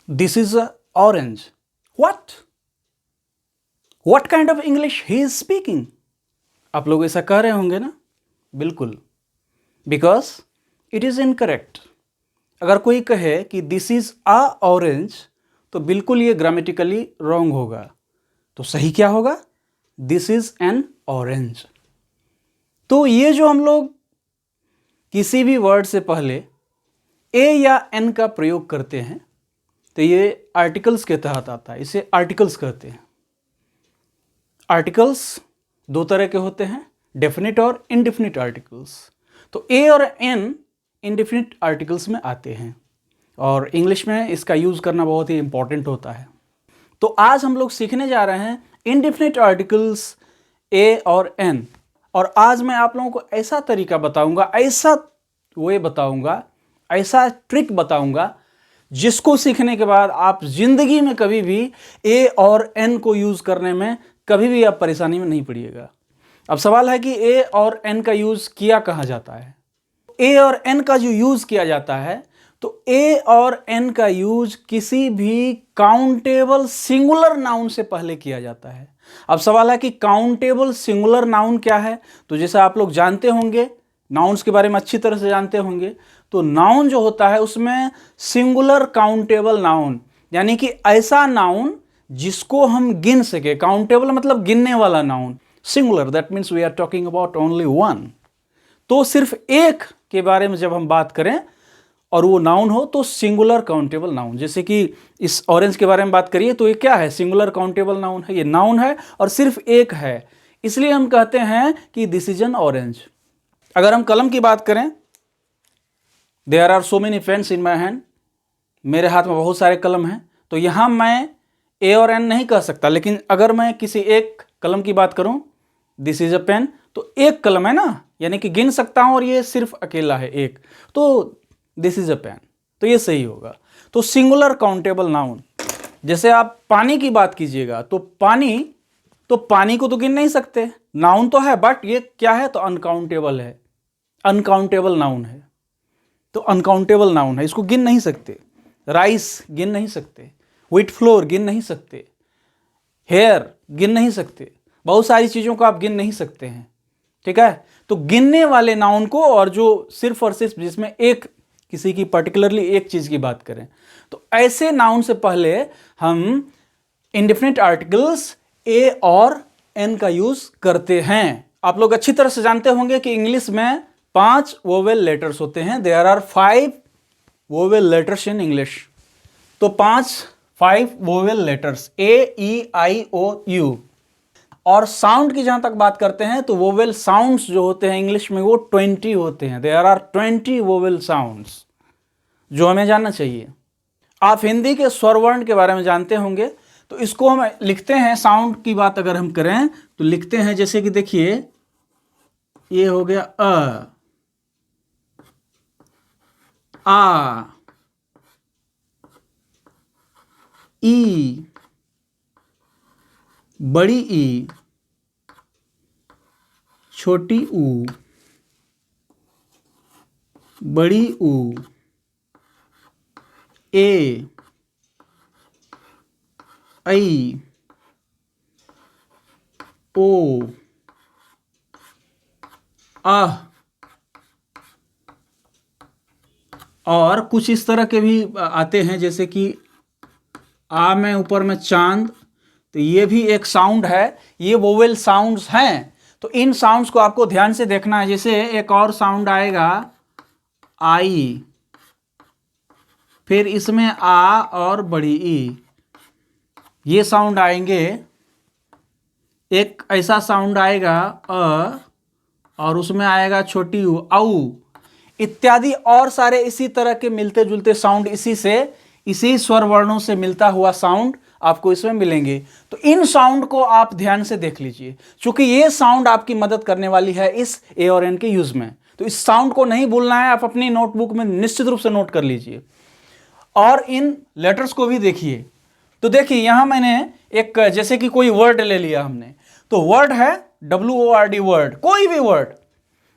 This is a orange. What kind of English he is speaking? आप लोग ऐसा कह रहे होंगे ना? बिल्कुल, because it is incorrect. अगर कोई कहे कि दिस इज अ ऑरेंज तो बिल्कुल ये ग्रामेटिकली रॉन्ग होगा. तो सही क्या होगा? This is an orange. तो ये जो हम लोग किसी भी वर्ड से पहले ए या एन का प्रयोग करते हैं तो ये आर्टिकल्स के तहत आता है. इसे आर्टिकल्स कहते हैं. आर्टिकल्स दो तरह के होते हैं, डेफिनिट और इनडेफिनिट आर्टिकल्स. तो ए और एन इनडेफिनिट आर्टिकल्स में आते हैं और इंग्लिश में इसका यूज़ करना बहुत ही इंपॉर्टेंट होता है. तो आज हम लोग सीखने जा रहे हैं इनडेफिनिट आर्टिकल्स ए और एन. और आज मैं आप लोगों को ऐसा तरीका बताऊंगा, ऐसा वे बताऊंगा, ऐसा ट्रिक बताऊंगा जिसको सीखने के बाद आप जिंदगी में कभी भी ए और एन को यूज़ करने में कभी भी आप परेशानी में नहीं पड़िएगा. अब सवाल है कि ए और एन का यूज़ किया कहाँ जाता है. ए और एन का जो यूज़ किया जाता है तो ए और एन का यूज़ किसी भी काउंटेबल सिंगुलर नाउन से पहले किया जाता है. अब सवाल है कि काउंटेबल सिंगुलर नाउन क्या है. तो जैसा आप लोग जानते होंगे, नाउन्स के बारे में अच्छी तरह से जानते होंगे, तो नाउन जो होता है उसमें सिंगुलर काउंटेबल नाउन यानी कि ऐसा नाउन जिसको हम गिन सके. काउंटेबल मतलब गिनने वाला noun. Singular that means we are talking about only one. तो सिर्फ एक के बारे में जब हम बात करें और वो नाउन हो तो सिंगुलर काउंटेबल नाउन. जैसे कि इस ऑरेंज के बारे में बात करिए तो ये क्या है? सिंगुलर काउंटेबल नाउन है. ये नाउन है और सिर्फ एक है, इसलिए हम कहते हैं कि दिस इज एन ऑरेंज. अगर हम कलम की बात करें, there are so many pens in my hand. मेरे हाथ में बहुत सारे कलम हैं. तो यहाँ मैं ए और एन नहीं कह सकता, लेकिन अगर मैं किसी एक कलम की बात करूं, दिस इज अ पेन, तो एक कलम है ना, यानी कि गिन सकता हूं और ये सिर्फ अकेला है एक, तो दिस इज अ पेन. तो ये सही होगा. तो सिंगुलर काउंटेबल नाउन. जैसे आप पानी की बात कीजिएगा तो पानी को तो गिन नहीं सकते, नाउन तो है, बट ये क्या है? तो अनकाउंटेबल है, अनकाउंटेबल नाउन है. तो अनकाउंटेबल नाउन है, इसको गिन नहीं सकते. राइस गिन नहीं सकते, व्हीट फ्लोर गिन नहीं सकते, हेयर गिन नहीं सकते, बहुत सारी चीज़ों को आप गिन नहीं सकते हैं. ठीक है. तो गिनने वाले नाउन को, और जो सिर्फ और सिर्फ जिसमें एक किसी की पर्टिकुलरली एक चीज़ की बात करें, तो ऐसे नाउन से पहले हम इंडेफिनिट आर्टिकल्स ए और एन का यूज़ करते हैं. आप लोग अच्छी तरह से जानते होंगे कि इंग्लिश में 5 वोवेल लेटर्स होते हैं. There are 5 vowel letters in English. तो 5 वोवेल लेटर्स AEIOU. और साउंड की जहां तक बात करते हैं तो वोवेल साउंड्स जो होते हैं इंग्लिश में वो 20 होते हैं. देयर आर 20 वोवेल साउंड्स जो हमें जानना चाहिए. आप हिंदी के स्वर वर्ण के बारे में जानते होंगे, तो इसको हम लिखते हैं. साउंड की बात अगर हम करें तो लिखते हैं, जैसे कि देखिए ये हो गया अ, आ, ई, बड़ी ई, छोटी ऊ, बड़ी ऊ, ए, ऐ, ओ, आह. और कुछ इस तरह के भी आते हैं, जैसे कि आ में ऊपर में चांद, तो ये भी एक साउंड है. ये वोवेल साउंड्स हैं. तो इन साउंड्स को आपको ध्यान से देखना है. जैसे एक और साउंड आएगा आई, फिर इसमें आ और बड़ी ई, ये साउंड आएंगे. एक ऐसा साउंड आएगा अ, और उसमें आएगा छोटी ऊ, औ इत्यादि. और सारे इसी तरह के मिलते जुलते साउंड, इसी स्वर वर्णों से मिलता हुआ साउंड आपको इसमें मिलेंगे. तो इन साउंड को आप ध्यान से देख लीजिए, क्योंकि ये साउंड आपकी मदद करने वाली है इस ए और एन के यूज में. तो इस साउंड को नहीं भूलना है, आप अपनी नोटबुक में निश्चित रूप से नोट कर लीजिए. और इन लेटर्स को भी देखिए. तो देखिए यहां मैंने एक, जैसे कि कोई वर्ड ले लिया हमने, तो वर्ड है WORD वर्ड, कोई भी वर्ड.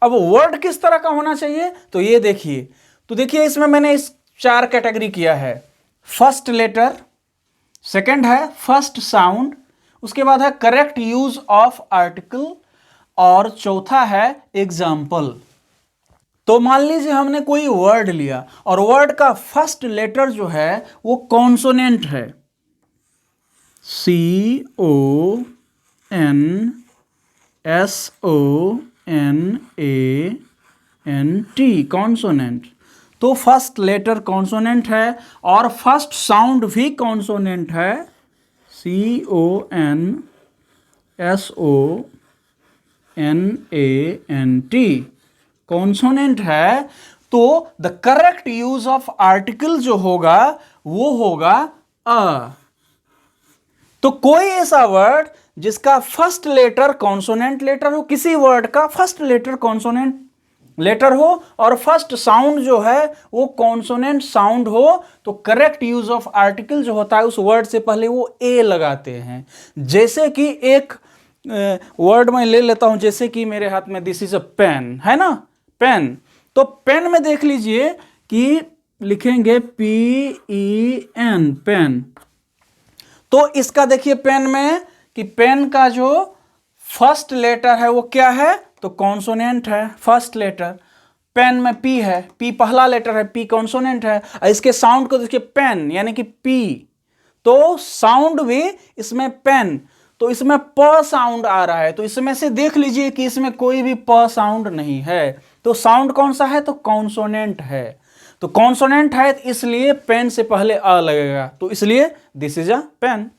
अब वर्ड किस तरह का होना चाहिए, तो ये देखिए. तो देखिए इसमें मैंने इस 4 कैटेगरी किया है. फर्स्ट लेटर, सेकंड है फर्स्ट साउंड, उसके बाद है करेक्ट यूज ऑफ आर्टिकल, और चौथा है एग्जाम्पल। तो मान लीजिए हमने कोई वर्ड लिया और वर्ड का फर्स्ट लेटर जो है वो कॉन्सोनेंट है, CONSONANT, कॉन्सोनेंट। तो फर्स्ट लेटर कॉन्सोनेंट है और फर्स्ट साउंड भी कॉन्सोनेंट है, CONSONANT, कॉन्सोनेंट है। तो the correct use of article जो होगा वो होगा अ। तो कोई ऐसा वर्ड जिसका फर्स्ट लेटर कॉन्सोनेंट लेटर हो, किसी वर्ड का फर्स्ट लेटर कॉन्सोनेंट लेटर हो और फर्स्ट साउंड जो है वो कॉन्सोनेंट साउंड हो, तो करेक्ट यूज ऑफ आर्टिकल जो होता है उस वर्ड से पहले वो ए लगाते हैं। जैसे कि एक वर्ड मैं ले लेता हूं, जैसे कि मेरे हाथ में दिस इज अ पेन है ना, पेन। तो पेन में देख लीजिए कि लिखेंगे PEN, पेन। तो इसका देखिए पेन में कि पेन का जो फर्स्ट लेटर है वो क्या है, तो कॉन्सोनेंट है फर्स्ट लेटर। पेन में पी है, पी पहला लेटर है, पी कॉन्सोनेंट है। इसके साउंड को देखिए पेन यानी कि पी, तो साउंड भी इसमें पेन, तो इसमें प साउंड आ रहा है। तो इसमें से देख लीजिए कि इसमें कोई भी प साउंड नहीं है, तो साउंड कौन सा है, तो कॉन्सोनेंट है। तो कॉन्सोनेंट है इसलिए पेन से पहले अ लगेगा, तो इसलिए this is a pen.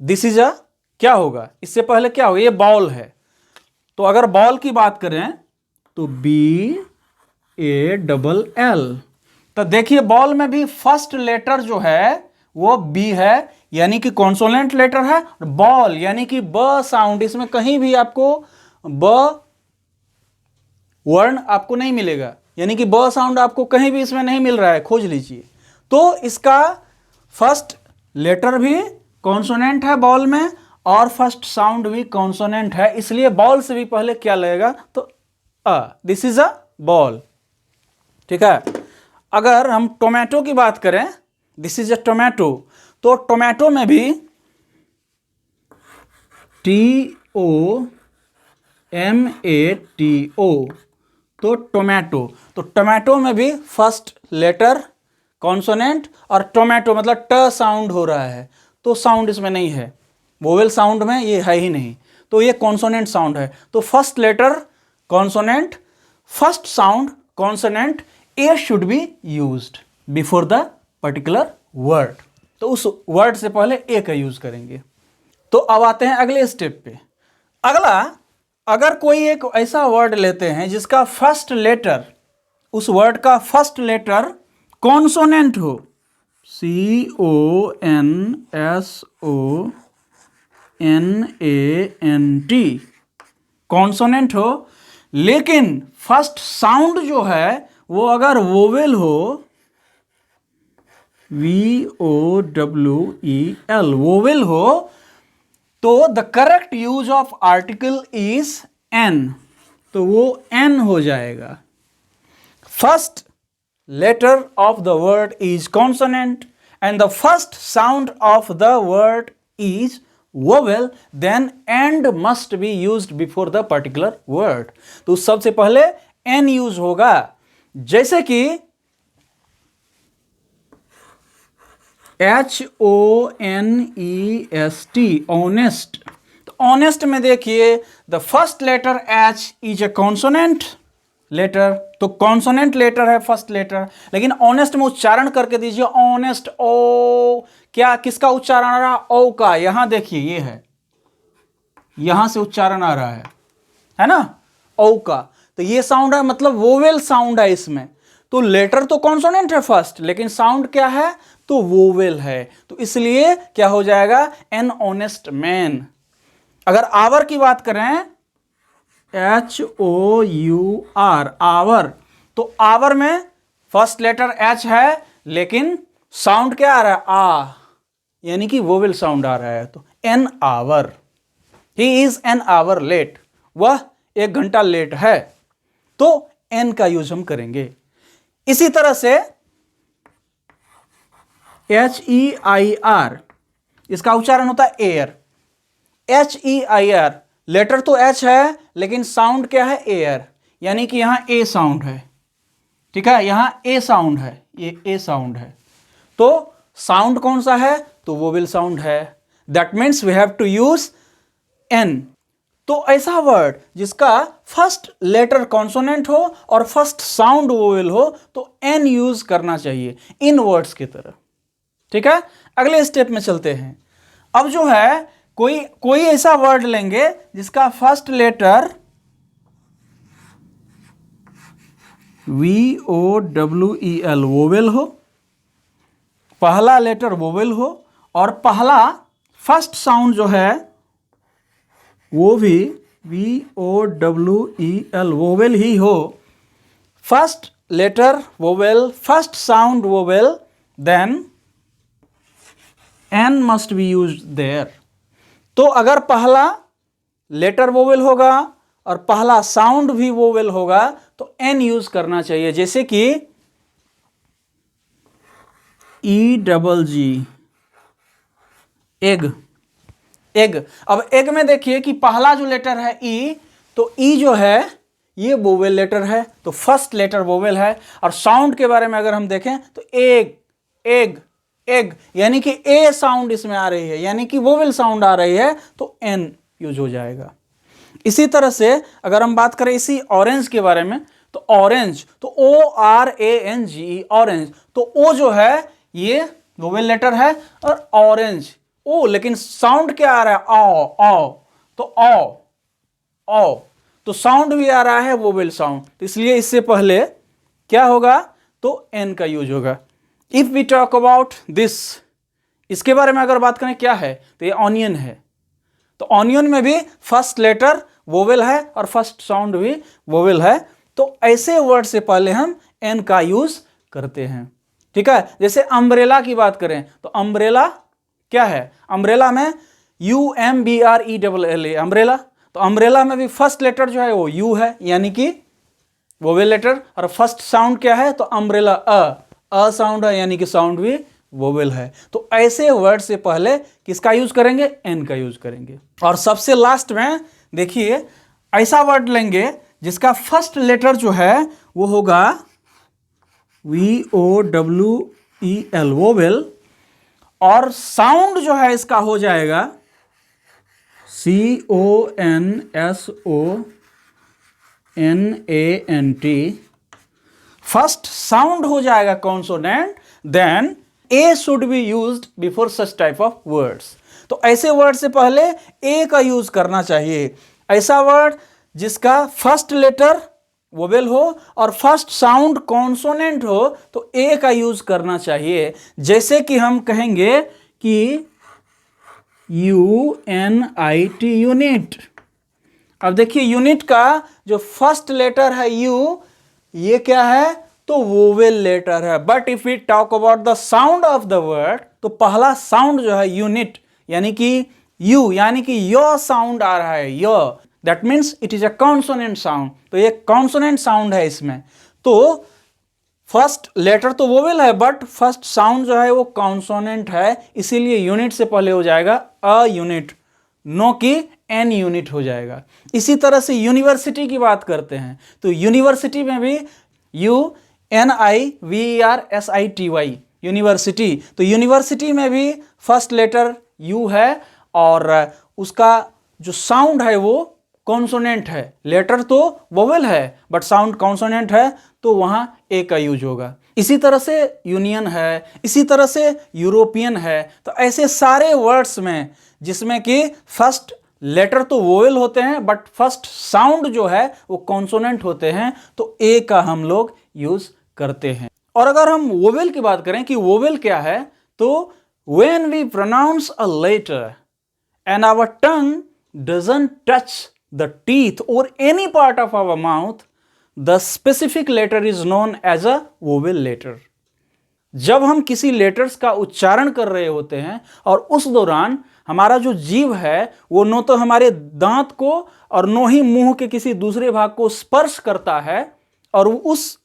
This is a क्या होगा, इससे पहले क्या होगा, ये बॉल है। तो अगर बॉल की बात करें तो BALL। तो देखिए बॉल में भी फर्स्ट लेटर जो है वो बी है, यानी कि कॉन्सोनेंट लेटर है। बॉल यानी कि ब साउंड, इसमें कहीं भी आपको ब वर्ण आपको नहीं मिलेगा, यानी कि ब साउंड आपको कहीं भी इसमें नहीं मिल रहा है, खोज लीजिए। तो इसका फर्स्ट लेटर भी कॉन्सोनेंट है बॉल में और फर्स्ट साउंड भी कॉन्सोनेंट है, इसलिए बॉल से भी पहले क्या लगेगा, तो अ। दिस इज अ बॉल, ठीक है। अगर हम टोमेटो की बात करें, दिस इज अ टोमेटो, तो टोमेटो में भी TOMATO, तो टोमेटो। तो टोमेटो में भी फर्स्ट लेटर कॉन्सोनेंट और टोमेटो मतलब ट साउंड हो रहा है, तो साउंड इसमें नहीं है, वोवेल साउंड में ये है ही नहीं, तो ये कॉन्सोनेंट साउंड है। तो first letter consonant, first sound consonant, a should be used before the particular word. तो उस वर्ड से पहले ए का यूज करेंगे। तो अब आते हैं अगले स्टेप पे। अगला, अगर कोई एक ऐसा वर्ड लेते हैं जिसका फर्स्ट लेटर, उस वर्ड का फर्स्ट लेटर कॉन्सोनेंट हो, CONSONANT, कॉन्सोनेंट हो, लेकिन फर्स्ट साउंड जो है वो अगर वोवेल हो, VOWEL, वोवेल हो, तो the correct use of article is an, तो वो एन हो जाएगा। First letter of the word is consonant and the first sound of the word is vowel, then and must be used before the particular word. तो सबसे पहले N use होगा, जैसे कि HONEST, ऑनेस्ट। तो ऑनेस्ट में देखिए the first letter H is a consonant letter, तो कॉन्सोनेंट लेटर है फर्स्ट लेटर, लेकिन ऑनेस्ट में उच्चारण करके दीजिए ऑनेस्ट, ओ, क्या किसका उच्चारण आ रहा, ओ का। यहां देखिए ये है, यहां से उच्चारण आ रहा है ना, ओ का। तो ये साउंड है, मतलब वोवेल साउंड है इसमें। तो लेटर तो कॉन्सोनेंट है फर्स्ट, लेकिन साउंड क्या है, तो वोवेल है, तो इसलिए क्या हो जाएगा, एन ऑनेस्ट मैन। अगर आवर की बात करें, HOUR, आवर, तो आवर में फर्स्ट लेटर एच है, लेकिन साउंड क्या आ रहा है, आ, यानी कि वोवेल साउंड आ रहा है, तो an hour, he is an hour late, वह 1 घंटा लेट है, तो एन का यूज हम करेंगे। इसी तरह से HEIR, इसका उच्चारण होता है एयर। HEIR, लेटर तो H है लेकिन साउंड क्या है? एयर, यानी कि यहां ए साउंड है। ठीक है, यहां ए साउंड है, ये ए साउंड है। तो साउंड कौन सा है? तो वोवेल साउंड है। That means we have to use N। तो ऐसा वर्ड जिसका फर्स्ट लेटर कॉन्सोनेंट हो और फर्स्ट साउंड वोवेल हो तो N यूज करना चाहिए इन वर्ड्स की तरह। ठीक है, अगले स्टेप में चलते हैं। अब जो है कोई ऐसा वर्ड लेंगे जिसका फर्स्ट लेटर VOWEL वोवेल हो, पहला लेटर वोवेल हो और पहला फर्स्ट साउंड जो है वो भी VOWEL वोवेल ही हो। First letter vowel, first sound vowel, then N must be used there. तो अगर पहला लेटर वोवेल होगा और पहला साउंड भी वोवेल होगा तो N यूज करना चाहिए, जैसे कि EGG, एग, एग। अब एग में देखिए कि पहला जो लेटर है E, तो E जो है ये वोवेल लेटर है, तो फर्स्ट लेटर वोवेल है। और साउंड के बारे में अगर हम देखें तो एग, एग, एग, यानी कि ए साउंड इसमें आ रही है, यानी कि वोवेल साउंड आ रही है, तो N यूज हो जाएगा। इसी तरह से अगर हम बात करें इसी ऑरेंज के बारे में, तो ऑरेंज, तो ORANGE, ऑरेंज, तो O जो है ये वोवेल लेटर है और ऑरेंज ओ, लेकिन साउंड क्या आ रहा है? आओ, आओ, तो आओ, आओ, तो साउंड भी आ रहा है वोवेल साउंड, तो इसलिए इससे पहले क्या होगा? तो N का यूज होगा। If we talk about this, इसके बारे में अगर बात करें क्या है, तो ये ऑनियन है। तो ऑनियन में भी फर्स्ट लेटर वोवेल है और फर्स्ट साउंड भी वोवेल है, तो ऐसे वर्ड से पहले हम N का यूज करते हैं। ठीक है, जैसे अम्ब्रेला की बात करें तो अम्ब्रेला क्या है? अम्ब्रेला में UMBRELLA, अम्ब्रेला, तो अम्ब्रेला में भी फर्स्ट लेटर जो है वो U है, यानी कि वोवेल लेटर, और फर्स्ट साउंड क्या है? तो अम्ब्रेला अ साउंड है, यानी कि साउंड भी वोवेल है। तो ऐसे वर्ड से पहले किसका यूज करेंगे? N का यूज करेंगे। और सबसे लास्ट में देखिए ऐसा वर्ड लेंगे जिसका फर्स्ट लेटर जो है वो होगा VOWEL वोवेल, और साउंड जो है इसका हो जाएगा CONSONANT। फर्स्ट साउंड हो जाएगा consonant, then A should be used before such type of words. तो ऐसे वर्ड से पहले A का यूज करना चाहिए। ऐसा वर्ड जिसका फर्स्ट लेटर वोवेल हो और फर्स्ट साउंड कॉन्सोनेंट हो तो A का यूज करना चाहिए। जैसे कि हम कहेंगे कि UNIT, यूनिट। अब देखिए यूनिट का जो फर्स्ट लेटर है U, ये क्या है? तो वोवेल लेटर है। But if we talk about the sound of the word, तो पहला साउंड जो है यूनिट, यानी कि U, यानी कि यो साउंड आ रहा है, yo, that means it is a consonant sound. तो ये कॉन्सोनेंट साउंड है इसमें। तो फर्स्ट लेटर तो वोवेल है बट फर्स्ट साउंड जो है वो कॉन्सोनेंट है, इसीलिए यूनिट से पहले हो जाएगा अ यूनिट, नो कि N यूनिट हो जाएगा। इसी तरह से यूनिवर्सिटी की बात करते हैं तो यूनिवर्सिटी में भी UNIVERSITY, यूनिवर्सिटी, तो यूनिवर्सिटी में भी फर्स्ट लेटर U है और उसका जो साउंड है वो कॉन्सोनेंट है। लेटर तो वोवेल है बट साउंड कॉन्सोनेंट है, तो वहां A का यूज होगा। इसी तरह से यूनियन है, इसी तरह से यूरोपियन है। तो ऐसे सारे वर्ड्स में जिसमें कि फर्स्ट लेटर तो वोवेल होते हैं बट फर्स्ट साउंड जो है वो कॉन्सोनेंट होते हैं, तो A का हम लोग यूज करते हैं। और अगर हम वोवेल की बात करें कि वोवेल क्या है, तो when we pronounce a letter and our tongue doesn't touch the teeth or any part of our mouth, the specific letter is known as a vowel letter. जब हम किसी लेटर्स का उच्चारण कर रहे होते हैं और उस दौरान हमारा जो जीव है वो न तो हमारे दांत को और न ही मुंह के किसी दूसरे भाग को स्पर्श करता है, और उस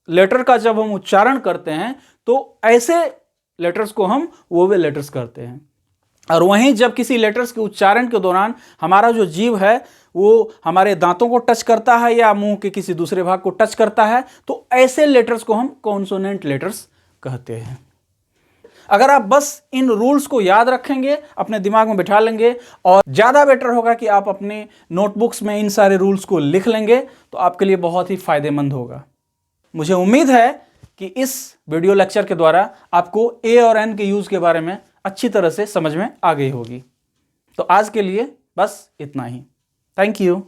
लेटर का जब हम उच्चारण करते हैं तो ऐसे लेटर्स को हम वोवेल लेटर्स कहते हैं। और वहीं जब किसी लेटर्स के उच्चारण के दौरान हमारा जो जीभ है वो हमारे दांतों को टच करता है या मुंह के किसी दूसरे भाग को टच करता है, तो ऐसे लेटर्स को हम कॉन्सोनेंट लेटर्स कहते हैं। अगर आप बस इन रूल्स को याद रखेंगे, अपने दिमाग में बिठा लेंगे, और ज़्यादा बेटर होगा कि आप अपने नोटबुक्स में इन सारे रूल्स को लिख लेंगे, तो आपके लिए बहुत ही फायदेमंद होगा। मुझे उम्मीद है कि इस वीडियो लेक्चर के द्वारा आपको ए और एन के यूज़ के बारे में अच्छी तरह से समझ में आ गई होगी। तो आज के लिए बस इतना ही। Thank you.